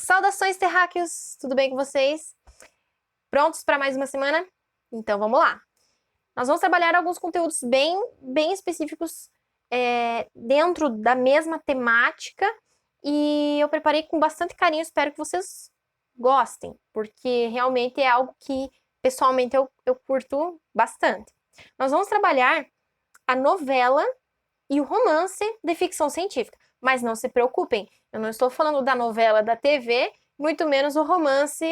Saudações, terráqueos! Tudo bem com vocês? Prontos para mais uma semana? Então vamos lá. Nós vamos trabalhar alguns conteúdos bem específicos dentro da mesma temática e eu preparei com bastante carinho, espero que vocês gostem, porque realmente é algo que pessoalmente eu curto bastante. Nós vamos trabalhar a novela e o romance de ficção científica. Mas não se preocupem, eu não estou falando da novela da TV, muito menos o romance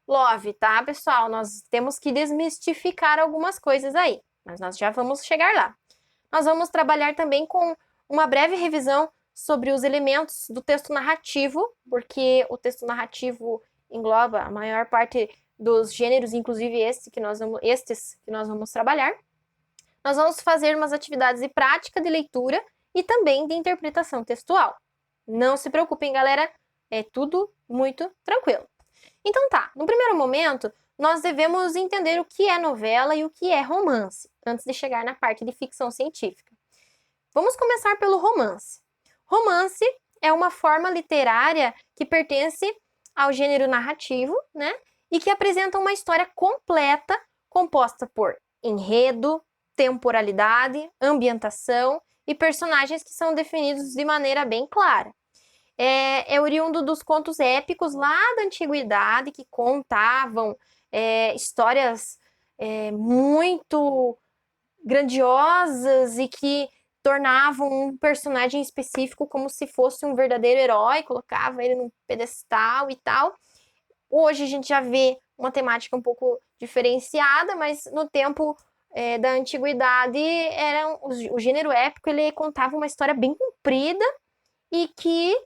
love, tá, pessoal? Nós temos que desmistificar algumas coisas aí, mas nós já vamos chegar lá. Nós vamos trabalhar também com uma breve revisão sobre os elementos do texto narrativo, porque o texto narrativo engloba a maior parte dos gêneros, inclusive estes que nós vamos trabalhar. Nós vamos fazer umas atividades de prática de leitura e também de interpretação textual. Não se preocupem, galera, é tudo muito tranquilo. Então tá, no primeiro momento, nós devemos entender o que é novela e o que é romance, antes de chegar na parte de ficção científica. Vamos começar pelo romance. Romance é uma forma literária que pertence ao gênero narrativo, né? E que apresenta uma história completa, composta por enredo, temporalidade, ambientação e personagens que são definidos de maneira bem clara. É oriundo dos contos épicos lá da antiguidade, que contavam histórias muito grandiosas e que tornavam um personagem específico como se fosse um verdadeiro herói, colocava ele num pedestal e tal. Hoje a gente já vê uma temática um pouco diferenciada, mas no tempo da antiguidade o gênero épico ele contava uma história bem comprida e que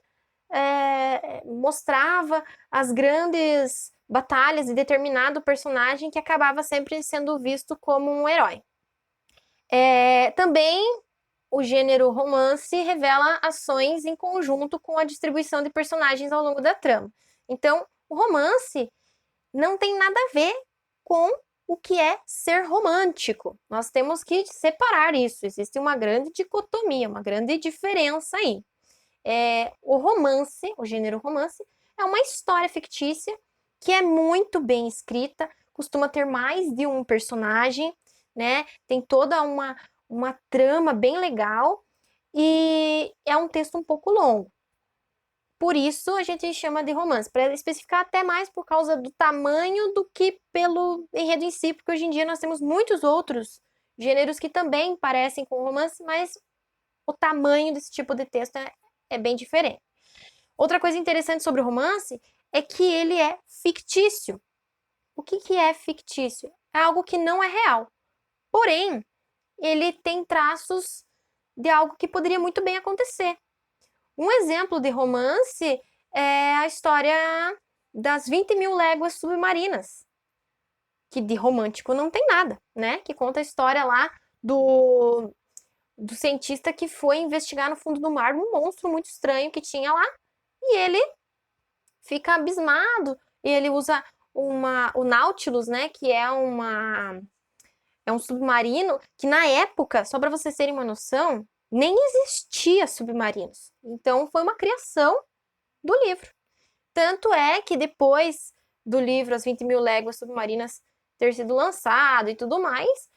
mostrava as grandes batalhas de determinado personagem que acabava sempre sendo visto como um herói. Também o gênero romance revela ações em conjunto com a distribuição de personagens ao longo da trama. Então, o romance não tem nada a ver com o que é ser romântico. Nós temos que separar isso. Existe uma grande dicotomia, uma grande diferença aí. O romance, o gênero romance, é uma história fictícia que é muito bem escrita, costuma ter mais de um personagem, né? Tem toda uma trama bem legal e é um texto um pouco longo. Por isso a gente chama de romance, para especificar até mais por causa do tamanho do que pelo enredo em si, porque hoje em dia nós temos muitos outros gêneros que também parecem com romance, mas o tamanho desse tipo de texto é bem diferente. Outra coisa interessante sobre o romance é que ele é fictício. O que é fictício? É algo que não é real. Porém, ele tem traços de algo que poderia muito bem acontecer. Um exemplo de romance é a história das 20.000 léguas submarinas, que de romântico não tem nada, né? Que conta a história lá do cientista que foi investigar no fundo do mar um monstro muito estranho que tinha lá, e ele fica abismado, e ele usa o Nautilus, né? Que é um submarino que na época, só para vocês terem uma noção, nem existia submarinos. Então foi uma criação do livro. Tanto é que depois do livro As 20.000 Léguas Submarinas ter sido lançado e tudo mais,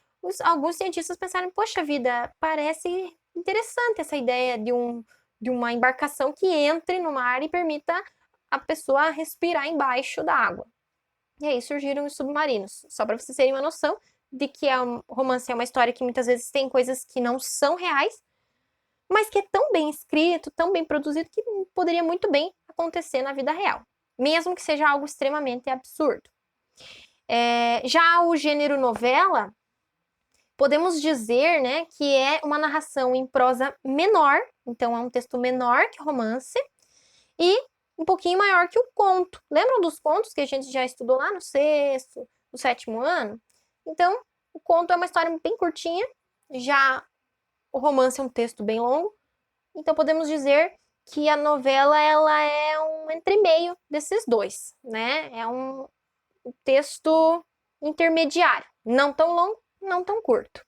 alguns cientistas pensaram, poxa vida, parece interessante essa ideia de uma embarcação que entre no mar e permita a pessoa respirar embaixo da água. E aí surgiram os submarinos. Só para vocês terem uma noção de que o romance é uma história que muitas vezes tem coisas que não são reais, mas que é tão bem escrito, tão bem produzido, que poderia muito bem acontecer na vida real, mesmo que seja algo extremamente absurdo. Já o gênero novela, podemos dizer, né, que é uma narração em prosa menor, então é um texto menor que romance, e um pouquinho maior que o conto. Lembram dos contos que a gente já estudou lá no sexto, no sétimo ano? Então, o conto é uma história bem curtinha, já o romance é um texto bem longo, então podemos dizer que a novela ela é um entremeio desses dois, né? É um texto intermediário, não tão longo, não tão curto.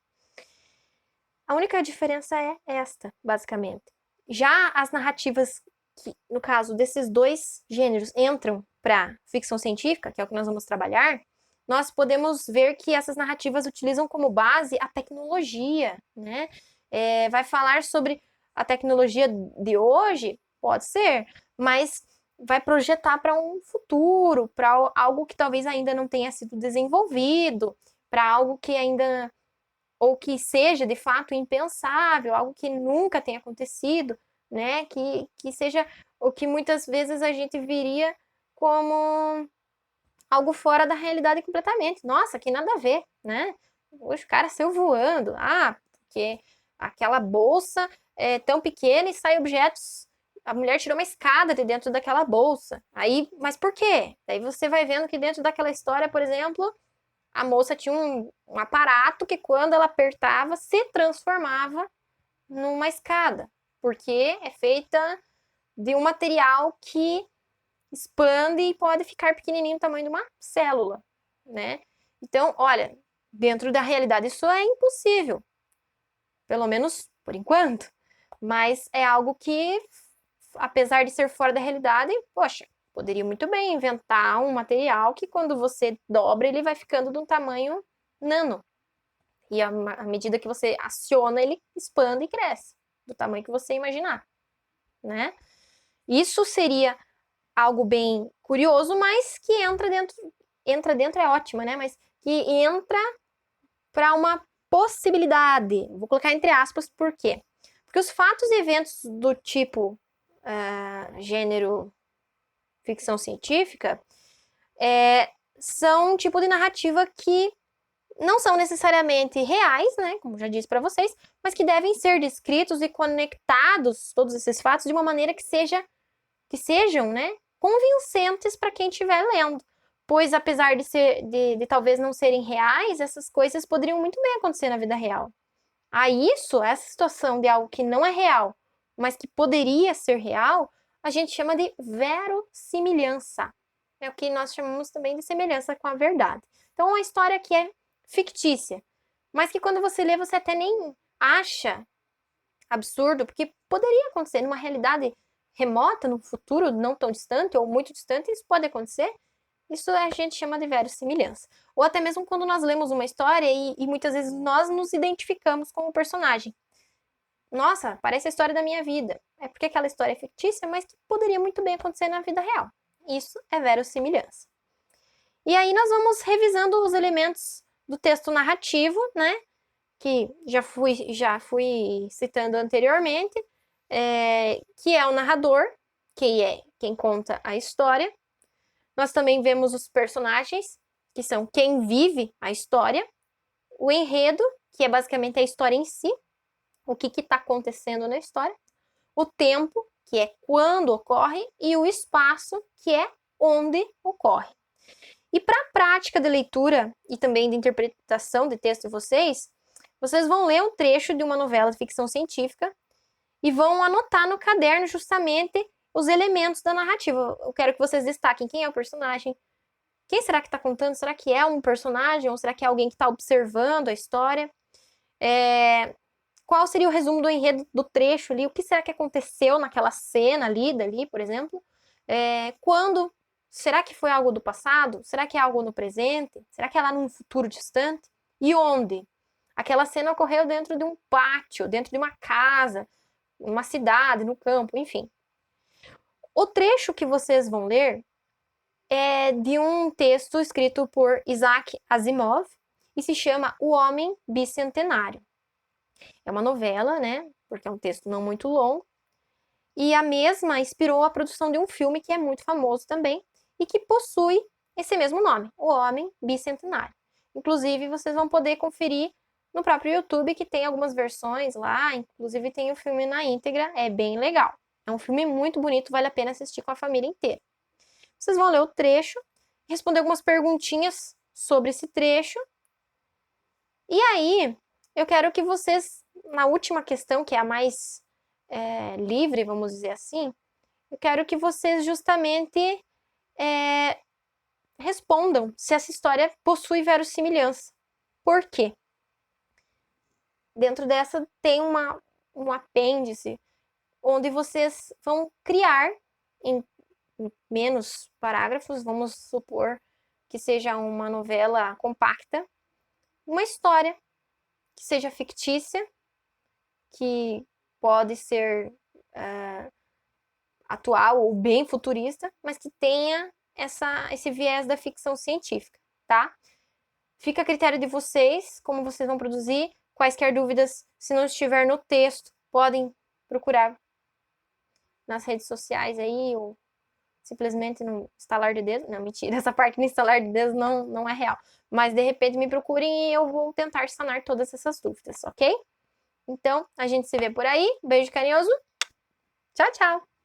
A única diferença é esta, basicamente. Já as narrativas que, no caso desses dois gêneros, entram para ficção científica, que é o que nós vamos trabalhar, nós podemos ver que essas narrativas utilizam como base a tecnologia, né? Vai falar sobre a tecnologia de hoje? Pode ser, mas vai projetar para um futuro, para algo que talvez ainda não tenha sido desenvolvido, para algo que ainda, ou que seja de fato impensável, algo que nunca tenha acontecido, né? Que seja o que muitas vezes a gente viria como algo fora da realidade completamente. Nossa, que nada a ver, né? Hoje o cara saiu voando. Ah, porque aquela bolsa é tão pequena e sai objetos. A mulher tirou uma escada de dentro daquela bolsa. Aí, mas por quê? Daí você vai vendo que dentro daquela história, por exemplo, a moça tinha um aparato que quando ela apertava se transformava numa escada, porque é feita de um material que expande e pode ficar pequenininho, o tamanho de uma célula, né? Então, olha, dentro da realidade isso é impossível, pelo menos por enquanto, mas é algo que, apesar de ser fora da realidade, poxa, poderia muito bem inventar um material que quando você dobra, ele vai ficando de um tamanho nano. E à medida que você aciona, ele expande e cresce, do tamanho que você imaginar, né? Isso seria algo bem curioso, mas que entra dentro é ótima, né? Mas que entra para uma possibilidade. Vou colocar entre aspas, por quê? Porque os fatos e eventos do tipo gênero ficção científica são um tipo de narrativa que não são necessariamente reais, né, como já disse para vocês, mas que devem ser descritos e conectados todos esses fatos de uma maneira que sejam, né, convincentes para quem estiver lendo. Pois apesar de talvez não serem reais, essas coisas poderiam muito bem acontecer na vida real. Essa situação de algo que não é real, mas que poderia ser real, a gente chama de verossimilhança. É o que nós chamamos também de semelhança com a verdade. Então, uma história que é fictícia, mas que quando você lê, você até nem acha absurdo, porque poderia acontecer numa realidade remota, no futuro não tão distante ou muito distante, isso pode acontecer. Isso a gente chama de verossimilhança. Ou até mesmo quando nós lemos uma história e muitas vezes nós nos identificamos com o personagem. Nossa, parece a história da minha vida. É porque aquela história é fictícia, mas que poderia muito bem acontecer na vida real. Isso é verossimilhança. E aí nós vamos revisando os elementos do texto narrativo, né? Que já fui citando anteriormente, que é o narrador, que é quem conta a história. Nós também vemos os personagens, que são quem vive a história, o enredo, que é basicamente a história em si, o que está acontecendo na história, o tempo, que é quando ocorre, e o espaço, que é onde ocorre. E para a prática de leitura e também de interpretação de texto de vocês vão ler um trecho de uma novela de ficção científica e vão anotar no caderno justamente os elementos da narrativa. Eu quero que vocês destaquem quem é o personagem, quem será que está contando, será que é um personagem ou será que é alguém que está observando a história? Qual seria o resumo do enredo do trecho ali? O que será que aconteceu naquela cena ali, dali, por exemplo? Quando? Será que foi algo do passado? Será que é algo no presente? Será que é lá num futuro distante? E onde? Aquela cena ocorreu dentro de um pátio, dentro de uma casa, uma cidade, no campo, enfim. O trecho que vocês vão ler é de um texto escrito por Isaac Asimov e se chama O Homem Bicentenário. É uma novela, né? Porque é um texto não muito longo. E a mesma inspirou a produção de um filme que é muito famoso também e que possui esse mesmo nome, O Homem Bicentenário. Inclusive, vocês vão poder conferir no próprio YouTube, que tem algumas versões lá, inclusive tem o filme na íntegra, é bem legal. É um filme muito bonito, vale a pena assistir com a família inteira. Vocês vão ler o trecho, responder algumas perguntinhas sobre esse trecho. E aí, eu quero que vocês, na última questão, que é a mais livre, vamos dizer assim, eu quero que vocês justamente respondam se essa história possui verossimilhança. Por quê? Dentro dessa tem um apêndice, onde vocês vão criar em menos parágrafos, vamos supor que seja uma novela compacta, uma história que seja fictícia, que pode ser atual ou bem futurista, mas que tenha esse viés da ficção científica, tá? Fica a critério de vocês, como vocês vão produzir. Quaisquer dúvidas, se não estiver no texto, podem procurar nas redes sociais aí, ou simplesmente no instalar de dedos. Não, mentira, essa parte no instalar de dedos não é real. Mas, de repente, me procurem e eu vou tentar sanar todas essas dúvidas, ok? Então, a gente se vê por aí. Beijo carinhoso. Tchau, tchau!